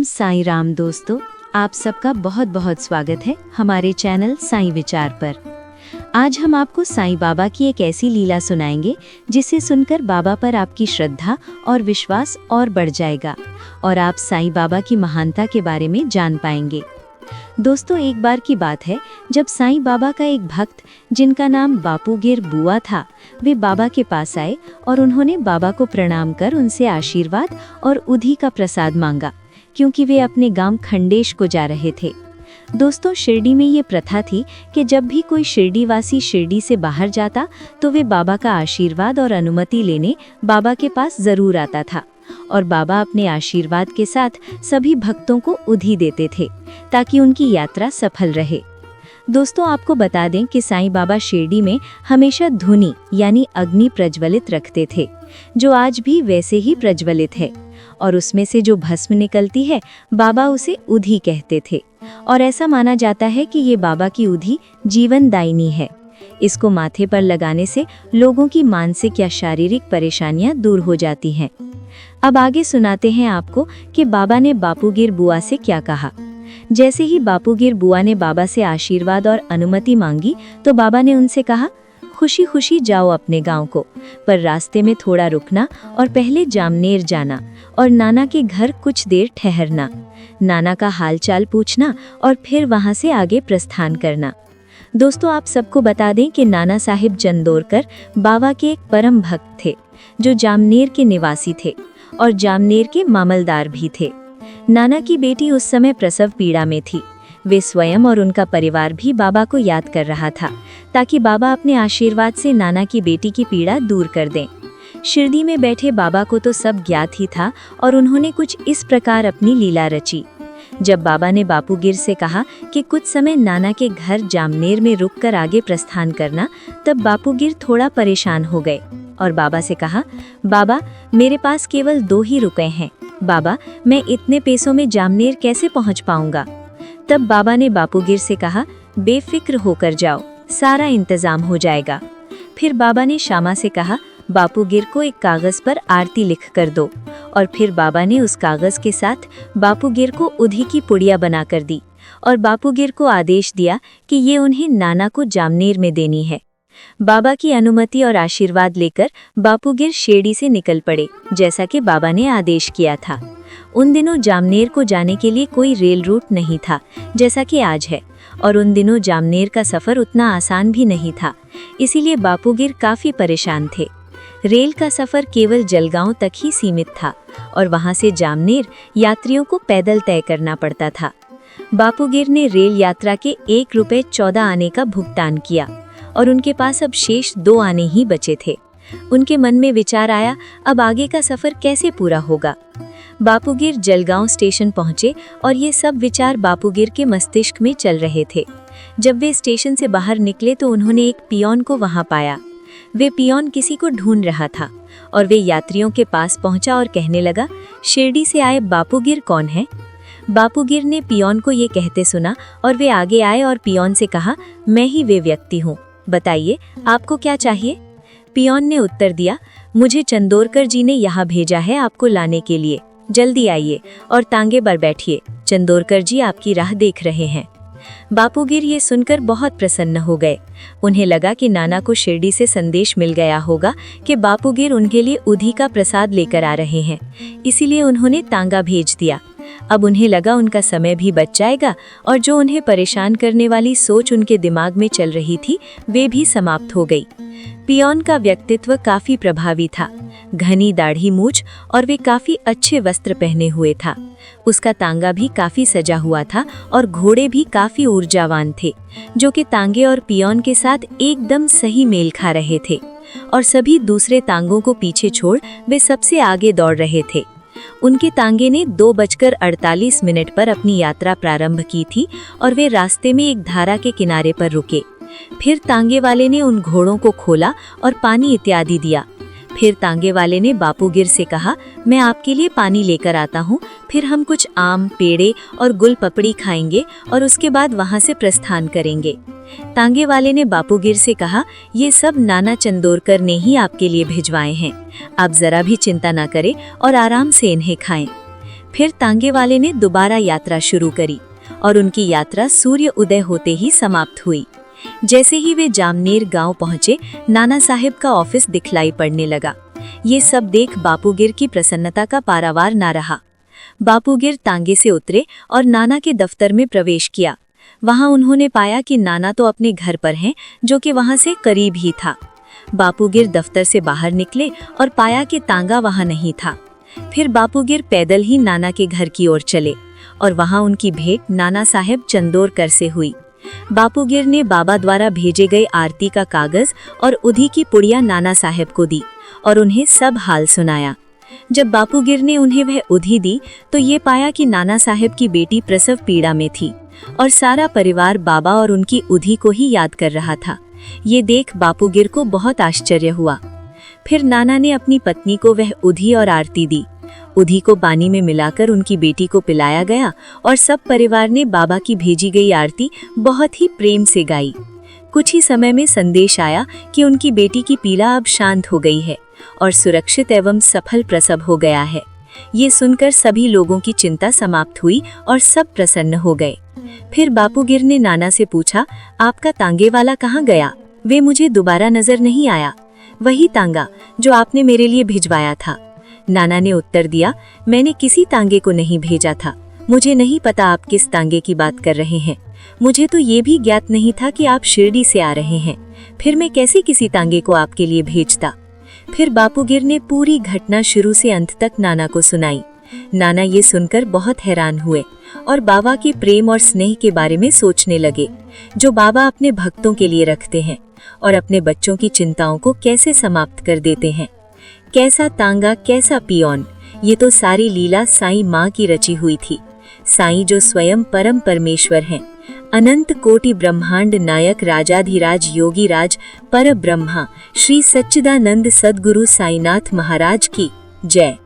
साईं राम दोस्तों, आप सबका बहुत बहुत स्वागत है हमारे चैनल साईं विचार पर। आज हम आपको साईं बाबा की एक ऐसी लीला सुनाएंगे जिसे सुनकर बाबा पर आपकी श्रद्धा और विश्वास और बढ़ जाएगा और आप साईं बाबा की महानता के बारे में जान पाएंगे। दोस्तों, एक बार की बात है जब साईं बाबा का एक भक्त जिनका नाम बापूगिर बुआ था, वे बाबा के पास आए और उन्होंने बाबा को प्रणाम कर उनसे आशीर्वाद और उधी का प्रसाद मांगा, क्योंकि वे अपने गांव खंडेश को जा रहे थे। दोस्तों, शिरडी में ये प्रथा थी कि जब भी कोई शिरडी वासी शिरडी से बाहर जाता तो वे बाबा का आशीर्वाद और अनुमति लेने बाबा के पास जरूर आता था और बाबा अपने आशीर्वाद के साथ सभी भक्तों को उधी देते थे ताकि उनकी यात्रा सफल रहे। दोस्तों, आपको बता दें कि साईं बाबा शिरडी में हमेशा धुनी यानी अग्नि प्रज्वलित रखते थे, जो आज भी वैसे ही प्रज्वलित है, और उसमें से जो भस्म निकलती है बाबा उसे उधी कहते थे और ऐसा माना जाता है कि ये बाबा की उधी जीवनदायिनी है। इसको माथे पर लगाने से लोगों की मानसिक या शारीरिक परेशानियां दूर हो जाती हैं। अब आगे सुनाते हैं आपको कि बाबा ने बापूगिर बुआ से क्या कहा। जैसे ही बापूगिर बुआ ने बाबा से आशीर्वाद और अनुमति मांगी तो बाबा ने उनसे कहा, खुशी खुशी जाओ अपने गांव को, पर रास्ते में थोड़ा रुकना और पहले जामनेर जाना और नाना के घर कुछ देर ठहरना, नाना का हालचाल पूछना और फिर वहां से आगे प्रस्थान करना। दोस्तों, आप सबको बता दें कि नाना साहिब चंदोरकर बाबा के एक परम भक्त थे जो जामनेर के निवासी थे और जामनेर के मामलदार भी थे। नाना की बेटी उस समय प्रसव पीड़ा में थी। वे स्वयं और उनका परिवार भी बाबा को याद कर रहा था ताकि बाबा अपने आशीर्वाद से नाना की बेटी की पीड़ा दूर कर दें। शिरडी में बैठे बाबा को तो सब ज्ञात ही था और उन्होंने कुछ इस प्रकार अपनी लीला रची। जब बाबा ने बापूगिर से कहा कि कुछ समय नाना के घर जामनेर में रुककर आगे प्रस्थान करना, तब बापूगिर थोड़ा परेशान हो गए और बाबा से कहा, बाबा, मेरे पास केवल 2 ही रुपए हैं। बाबा, मैं इतने पैसों में जामनेर कैसे पहुंच पाऊंगा? तब बाबा ने बापूगिर से कहा, बेफिक्र होकर जाओ, सारा इंतजाम हो जाएगा। फिर बाबा ने श्यामा से कहा, बापूगिर को एक कागज पर आरती लिख कर दो, और फिर बाबा ने उस कागज के साथ बापूगिर को उधी की पुड़िया बनाकर दी और बापूगिर को आदेश दिया कि ये उन्हें नाना को जामनेर में देनी है। बाबा की अनुमति और आशीर्वाद लेकर बापूगिर शिरडी से निकल पड़े, जैसा कि बाबा ने आदेश किया था। उन दिनों जामनेर को जाने के लिए कोई रेल रूट नहीं था जैसा कि आज है, और उन दिनों जामनेर का सफर उतना आसान भी नहीं था, इसीलिए बापूगिर काफी परेशान थे। रेल का सफर केवल जलगांव तक ही सीमित था और वहां से जामनेर यात्रियों को पैदल तय करना पड़ता था। बापूगिर ने रेल यात्रा के 1 रुपए 14 आने का भुगतान किया और उनके पास अब शेष 2 आने ही बचे थे। उनके मन में विचार आया, अब आगे का सफर कैसे पूरा होगा। बापूगिर जलगांव स्टेशन पहुंचे और ये सब विचार बापूगिर के मस्तिष्क में चल रहे थे। जब वे स्टेशन से बाहर निकले तो उन्होंने एक पियोन को वहां पाया। वे पियोन किसी को ढूंढ रहा था और वे यात्रियों के पास पहुंचा और कहने लगा, शिरडी से आए बापूगिर कौन है? बापूगिर ने पियोन को ये कहते सुना और वे आगे आए और पियोन से कहा, मैं ही वे व्यक्ति हूँ, बताइए आपको क्या चाहिए? पियोन ने उत्तर दिया, मुझे चंदोरकर जी ने यहाँ भेजा है आपको लाने के लिए, जल्दी आइए और तांगे पर बैठिए, चंदोरकर जी आपकी राह देख रहे हैं। बापूगिर ये सुनकर बहुत प्रसन्न हो गए। उन्हें लगा कि नाना को शिरडी से संदेश मिल गया होगा कि बापूगिर उनके लिए उधी का प्रसाद लेकर आ रहे हैं, इसीलिए उन्होंने तांगा भेज दिया। अब उन्हें लगा उनका समय भी बच जाएगा और जो उन्हें परेशान करने वाली सोच उनके दिमाग में चल रही थी वे भी समाप्त हो गई। पियोन का व्यक्तित्व काफी प्रभावी था, घनी दाढ़ी मूछ और वे काफी अच्छे वस्त्र पहने हुए था। उसका तांगा भी काफी सजा हुआ था और घोड़े भी काफी ऊर्जावान थे, जो कि तांगे और पियोन के साथ एकदम सही मेल खा रहे थे, और सभी दूसरे तांगों को पीछे छोड़ वे सबसे आगे दौड़ रहे थे। उनके तांगे ने 2:48 पर अपनी यात्रा प्रारंभ की थी और वे रास्ते में एक धारा के किनारे पर रुके। फिर तांगे वाले ने उन घोड़ों को खोला और पानी इत्यादि दिया। फिर तांगे वाले ने बापूगिर से कहा, मैं आपके लिए पानी लेकर आता हूँ, फिर हम कुछ आम, पेड़े और गुल पपड़ी खाएंगे और उसके बाद वहाँ से प्रस्थान करेंगे। तांगे वाले ने बापूगिर से कहा, ये सब नाना चंदोरकर ने ही आपके लिए भिजवाए हैं, आप जरा भी चिंता ना करें और आराम से इन्हें खाएं। फिर तांगे वाले ने दोबारा यात्रा शुरू करी और उनकी यात्रा सूर्य उदय होते ही समाप्त हुई। जैसे ही वे जामनेर गांव पहुंचे, नाना साहेब का ऑफिस दिखलाई पड़ने लगा। ये सब देख बापूगिर की प्रसन्नता का पारावार ना रहा। बापूगिर तांगे से उतरे और नाना के दफ्तर में प्रवेश किया। वहां उन्होंने पाया कि नाना तो अपने घर पर हैं, जो कि वहां से करीब ही था। बापूगिर दफ्तर से बाहर निकले और पाया कि तांगा वहां नहीं था। फिर बापूगिर पैदल ही नाना के घर की ओर चले और वहां उनकी भेंट नाना साहेब चंदोरकर से हुई। बापूगिर ने बाबा द्वारा भेजे गए आरती का कागज और उधी की पुड़िया नाना साहेब को दी और उन्हें सब हाल सुनाया। जब बापूगिर ने उन्हें वह उधी दी तो ये पाया कि नाना साहेब की बेटी प्रसव पीड़ा में थी और सारा परिवार बाबा और उनकी उधी को ही याद कर रहा था। ये देख बापूगिर को बहुत आश्चर्य हुआ। फिर नाना ने अपनी पत्नी को वह उधी और आरती दी। उधी को पानी में मिलाकर उनकी बेटी को पिलाया गया और सब परिवार ने बाबा की भेजी गई आरती बहुत ही प्रेम से गाई। कुछ ही समय में संदेश आया कि उनकी बेटी की पीड़ा अब शांत हो गई है और सुरक्षित एवं सफल प्रसव हो गया है। ये सुनकर सभी लोगों की चिंता समाप्त हुई और सब प्रसन्न हो गए। फिर बापूगिर ने नाना से पूछा, आपका तांगे वाला कहाँ गया? वे मुझे दोबारा नजर नहीं आया। वही तांगा जो आपने मेरे लिए भिजवाया था। नाना ने उत्तर दिया, मैंने किसी तांगे को नहीं भेजा था। मुझे नहीं पता आप किस तांगे की बात कर रहे हैं। मुझे तो ये भी ज्ञात नहीं था कि आप शिरडी से आ रहे हैं। फिर मैं कैसे किसी तांगे को आपके लिए भेजता? फिर बापूगिर ने पूरी घटना शुरू से अंत तक नाना को सुनाई। नाना ये सुनकर बहुत हैरान हुए और बाबा के प्रेम और स्नेह के बारे में सोचने लगे, जो बाबा अपने भक्तों के लिए रखते हैं और अपने बच्चों की चिंताओं को कैसे समाप्त कर देते हैं। कैसा तांगा, कैसा पियोन, ये तो सारी लीला साईं माँ की रची हुई थी। साईं जो स्वयं परम परमेश्वर हैं, अनंत कोटि ब्रह्मांड नायक राजाधिराज योगी राज पर ब्रह्मा श्री सच्चिदानंद सद्गुरु साईनाथ महाराज की जय।